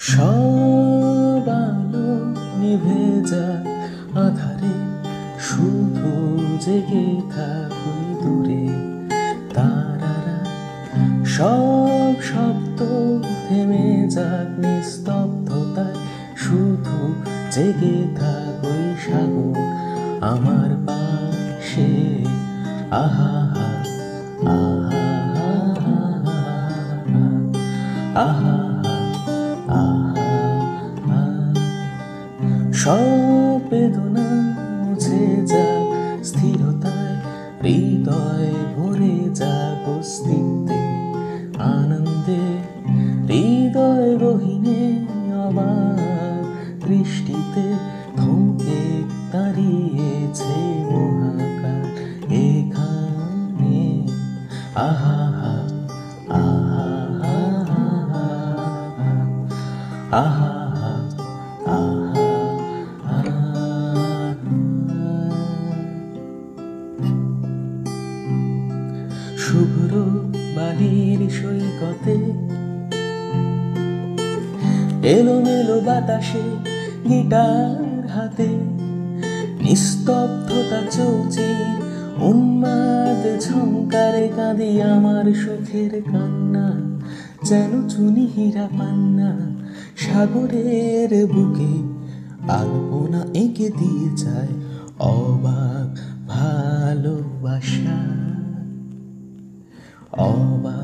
সব আলো নিভে যায় আধারে, শুধু জেগে থাকুই দূরে। তারারা সব শব্দ থেমে যাক নিস্তব্ধতায়, শুধু জেগে থাকুই সাগর আমার পাশে। আহা আহা আহা আহা। সব বেদনা মুছে যাক স্থিরতায়, হৃদয় ভরে যাক অস্তিত্বে আনন্দে। হৃদয় গহীনে অবাক দৃষ্টিতে থমকে দাঁড়িয়েছে মহাকাল এখানে। আহা আহা আহা শুভ্র বালির সৈকতে এলোমেলো বাতাসে গিটার হাতে, নিস্তব্ধতা চৌচির উন্মাদ ঝংকারে কাঁদি আমার সুখের কান্না, যেন চুনি হীরা পান্না সাগরের বুকে আলপনা এঁকে দিয়ে যায় অবাক ভালোবাসা। অবাক